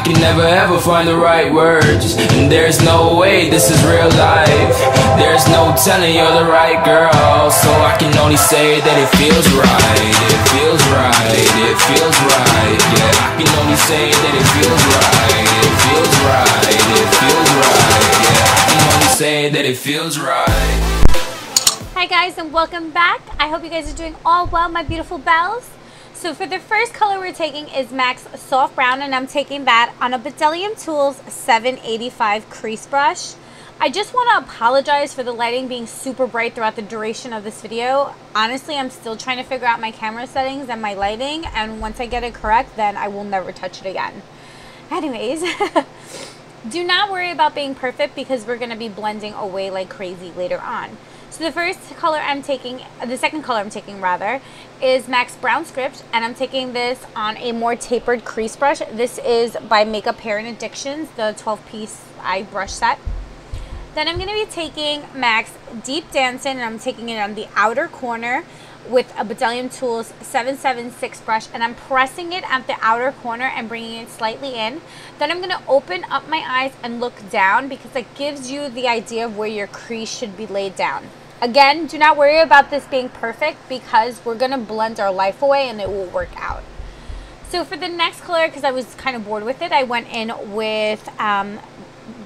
can never ever find the right words, and there's no way this is real life. There's no telling you're the right girl, so I can only say that it feels right. It feels right, it feels right, yeah. I can only say that it feels right. It feels right, it feels right, yeah. I can only say that it feels right. Hi guys, and welcome back. I hope you guys are doing all well, my beautiful belles. So for the first color we're taking is MAC's Soft Brown, and I'm taking that on a Bedazzling Tools 785 crease brush. I just want to apologize for the lighting being super bright throughout the duration of this video. Honestly, I'm still trying to figure out my camera settings and my lighting, and once I get it correct, then I will never touch it again. Anyways, do not worry about being perfect because we're going to be blending away like crazy later on. So the first color I'm taking, the second color I'm taking rather, is MAC's brownscript, and I'm taking this on a more tapered crease brush. This is by Makeup Hair and Addictions, the 12-piece eye brush set. Then I'm going to be taking MAC's Deep Damson, and I'm taking it on the outer corner with a Bedazzling Tools 776 brush, and I'm pressing it at the outer corner and bringing it slightly in. Then I'm going to open up my eyes and look down because that gives you the idea of where your crease should be laid down. Again, do not worry about this being perfect because we're going to blend our life away and it will work out. So for the next color, because I was kind of bored with it, I went in with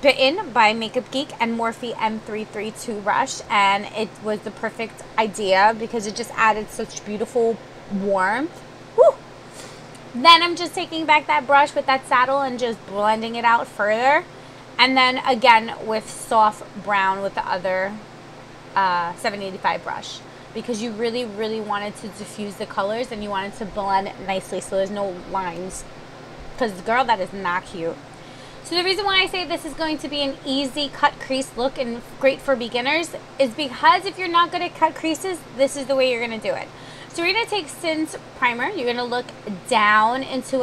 Bitten by MakeupGeek and Morphe M332 brush, and it was the perfect idea because it just added such beautiful warmth. Woo! Then I'm just taking back that brush with that saddle and just blending it out further. And then again with Soft Brown with the other 785 brush, because you really wanted to diffuse the colors and you wanted to blend nicely so there's no lines, because girl, that is not cute. So the reason why I say this is going to be an easy cut crease look and great for beginners is because if you're not good at cut creases, this is the way you're going to do it. So we're going to take Sin's primer. You're going to look down into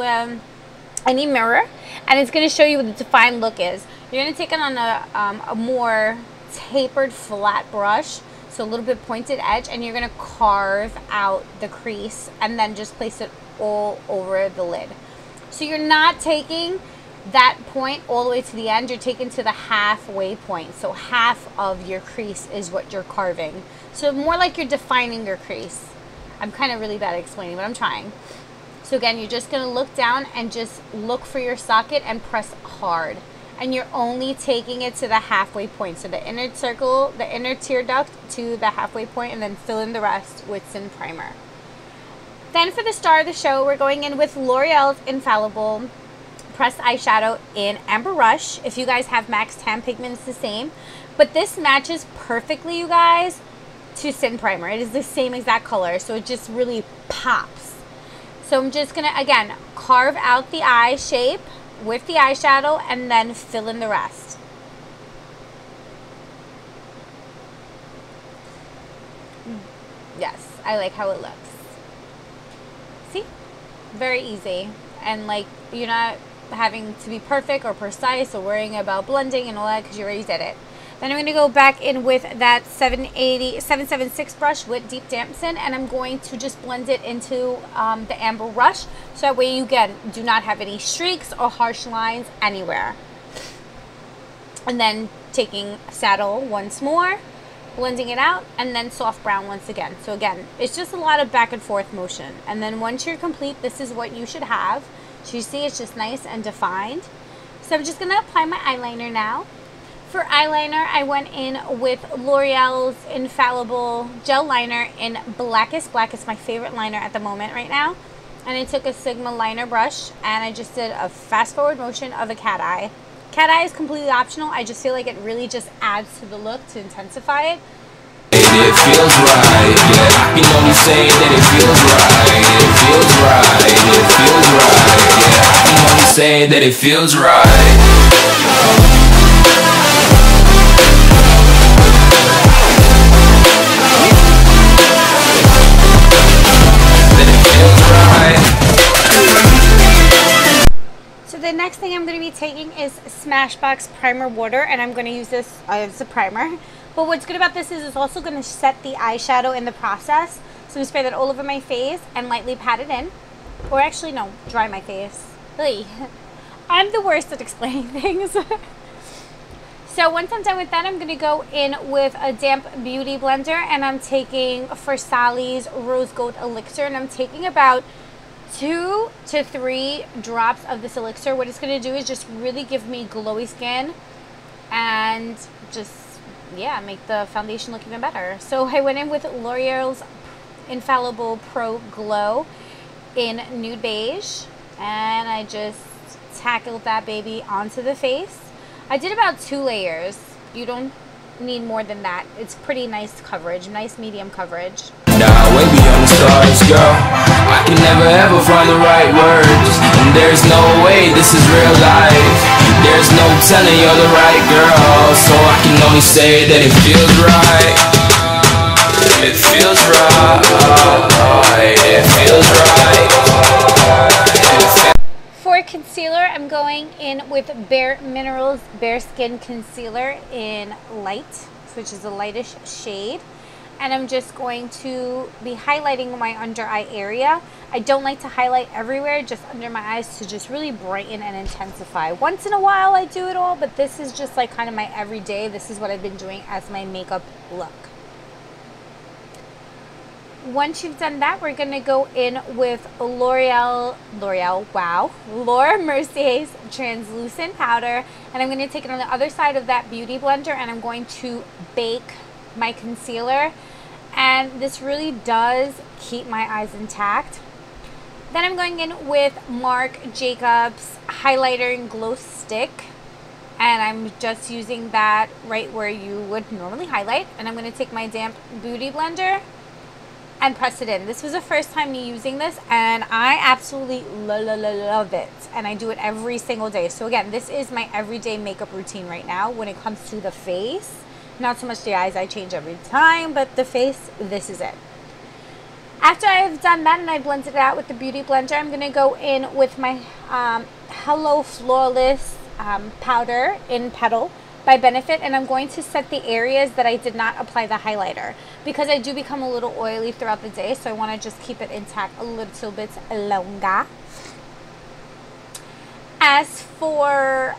any mirror, and it's going to show you what the defined look is. You're going to take it on a more tapered flat brush, so a little bit pointed edge, and you're going to carve out the crease and then just place it all over the lid. So you're not taking that point all the way to the end, you're taking to the halfway point. So half of your crease is what you're carving. So more like you're defining your crease. I'm kind of really bad at explaining, but I'm trying. So again, you're just going to look down and just look for your socket and press hard. And you're only taking it to the halfway point. So the inner circle, the inner tear duct to the halfway point, and then fill in the rest with Sin primer. Then for the star of the show, we're going in with L'Oreal's Infallible pressed eyeshadow in Amber Rush. If you guys have MAC's tan pigment, it's the same. But this matches perfectly, you guys, to Sin primer. It is the same exact color, so it just really pops. So I'm just going to, again, carve out the eye shape with the eyeshadow and then fill in the rest. Yes, I like how it looks. See? Very easy. And like, you're not having to be perfect or precise or worrying about blending and all that because you already did it. Then I'm going to go back in with that 776 brush with Deep Damson, and I'm going to just blend it into the Amber Rush, so that way you, again, do not have any streaks or harsh lines anywhere. And then taking Saddle once more, blending it out, and then Soft Brown once again. So again, it's just a lot of back and forth motion. And then once you're complete, this is what you should have. So you see it's just nice and defined. So I'm just going to apply my eyeliner now. For eyeliner, I went in with L'Oreal's Infallible Gel Liner in Blackest. Black is my favorite liner at the moment right now. And I took a Sigma liner brush, and I just did a fast forward motion of a cat eye. Cat eye is completely optional. I just feel like it really just adds to the look to intensify it. It feels right, yeah. I can only say that it feels right. It feels right, it feels right, yeah. I can only say that it feels right. So the next thing I'm going to be taking is Smashbox Primer Water, and I'm going to use this as a primer. But what's good about this is it's also going to set the eyeshadow in the process. So I'm going to spray that all over my face and lightly pat it in. Or actually, no, dry my face. Really. I'm the worst at explaining things. So once I'm done with that, I'm going to go in with a damp beauty blender, and I'm taking Farsali's Rose Gold Elixir, and I'm taking about 2 to 3 drops of this elixir. What it's going to do is just really give me glowy skin and just, yeah, make the foundation look even better. So I went in with L'Oreal's Infallible Pro Glow in nude beige, and I just tackled that baby onto the face. I did about 2 layers. You don't need more than that. It's pretty nice coverage, nice medium coverage. Now way beyond the stars, girl. I can never ever find the right words, and there's no way this is real life. There's no telling you're the right girl, so I can only say that it feels right. It feels right. It feels right. For concealer, I'm going in with Bare Minerals Bareskin Concealer in Light, which is a lightish shade. And I'm just going to be highlighting my under eye area. I don't like to highlight everywhere, just under my eyes, to just really brighten and intensify. Once in a while I do it all, but this is just like kind of my everyday. This is what I've been doing as my makeup look. Once you've done that, we're going to go in with L'Oreal, wow, Laura Mercier's translucent powder, and I'm going to take it on the other side of that beauty blender, and I'm going to bake my concealer, and this really does keep my eyes intact. Then I'm going in with Marc Jacobs highlighter and glow stick, and I'm just using that right where you would normally highlight, and I'm going to take my damp beauty blender and press it in. This was the first time me using this, and I absolutely love it, and I do it every single day. So again, this is my everyday makeup routine right now when it comes to the face. Not so much the eyes, I change every time, but the face, this is it. After I've done that and I blended it out with the beauty blender, I'm going to go in with my Hello Flawless powder in Petal by Benefit, and I'm going to set the areas that I did not apply the highlighter, because I do become a little oily throughout the day, so I want to just keep it intact a little bit longer. As for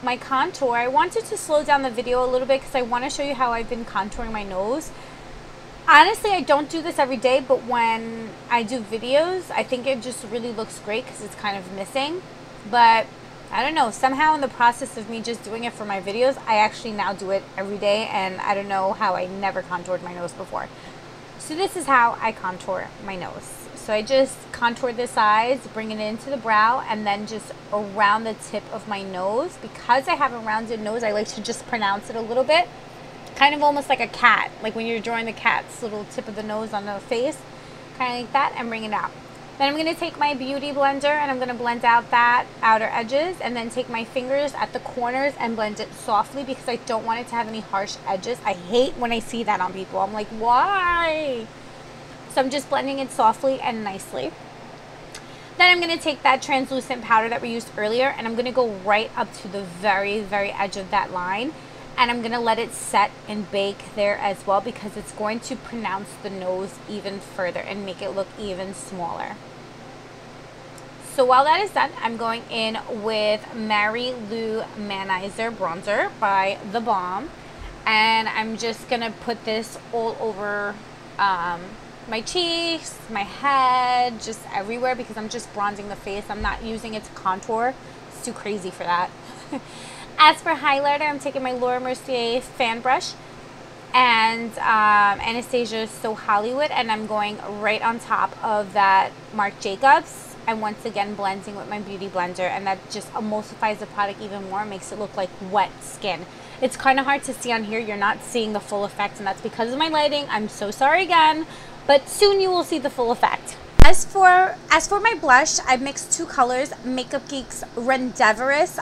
my contour, I wanted to slow down the video a little bit because I want to show you how I've been contouring my nose. Honestly, I don't do this every day, but when I do videos, I think it just really looks great because it's kind of missing. But I don't know, somehow in the process of me just doing it for my videos, I actually now do it every day, and I don't know how I never contoured my nose before. So this is how I contour my nose. So I just contour the sides, bring it into the brow, and then just around the tip of my nose. Because I have a rounded nose, I like to just pronounce it a little bit. Kind of almost like a cat, like when you're drawing the cat's little tip of the nose on the face. Kind of like that, and bring it out. Then I'm going to take my beauty blender, and I'm going to blend out that outer edges, and then take my fingers at the corners and blend it softly because I don't want it to have any harsh edges. I hate when I see that on people. I'm like, why? So I'm just blending it softly and nicely. Then I'm going to take that translucent powder that we used earlier, and I'm going to go right up to the very edge of that line, and I'm going to let it set and bake there as well because it's going to pronounce the nose even further and make it look even smaller. So while that is done, I'm going in with Mary Lou Manizer Bronzer by The Balm, and I'm just going to put this all over my cheeks, my head, just everywhere because I'm just bronzing the face. I'm not using it to contour. It's too crazy for that. As for highlighter, I'm taking my Laura Mercier fan brush and Anastasia So Hollywood, and I'm going right on top of that Marc Jacobs, and once again blending with my beauty blender, and that just emulsifies the product even more, makes it look like wet skin. It's kind of hard to see on here. You're not seeing the full effect, and that's because of my lighting. I'm so sorry again, but soon you will see the full effect. As for my blush, I mixed 2 colors, makeupgeek's rendeverous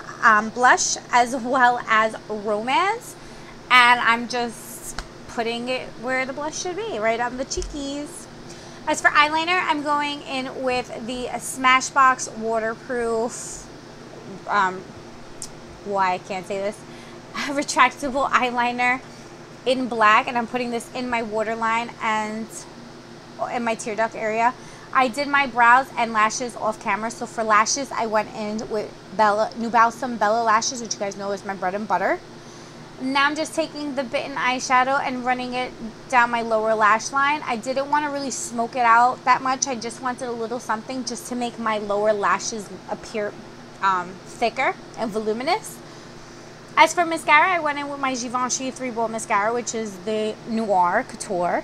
blush as well as Romance, and I'm just putting it where the blush should be, right on the cheekies. As for eyeliner, I'm going in with the Smashbox waterproof, why I can't say this, retractable eyeliner in black, and I'm putting this in my waterline and in my tear duct area. I did my brows and lashes off camera. So for lashes, I went in with New Balsam Bella lashes, which you guys know is my bread and butter. Now I'm just taking the Bitten eyeshadow and running it down my lower lash line. I didn't want to really smoke it out that much. I just wanted a little something just to make my lower lashes appear thicker and voluminous. As for mascara, I went in with my Givenchy 3-ball mascara, which is the Noir Couture.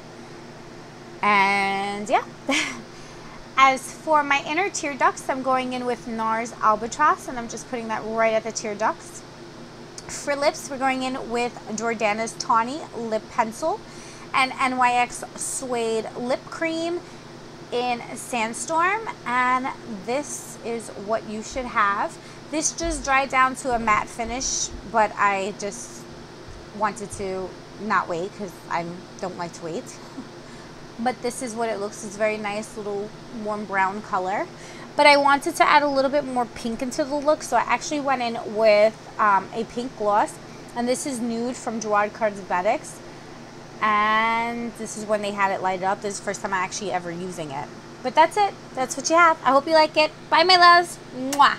And yeah. As for my inner tear ducts, I'm going in with NARS Albatross, and I'm just putting that right at the tear ducts. For lips, we're going in with Jordana's Tawny Lip Pencil and NYX Suede Lip Cream in Sandstorm, and this is what you should have. This just dried down to a matte finish, but I just wanted to not wait because I don't like to wait. But this is what it looks. It's very nice, little warm brown color. But I wanted to add a little bit more pink into the look, so I actually went in with a pink gloss. And this is Nude from Gerard Cosmetics. And this is when they had it lighted up. This is the first time I actually ever using it. But that's it. That's what you have. I hope you like it. Bye, my loves. Mwah.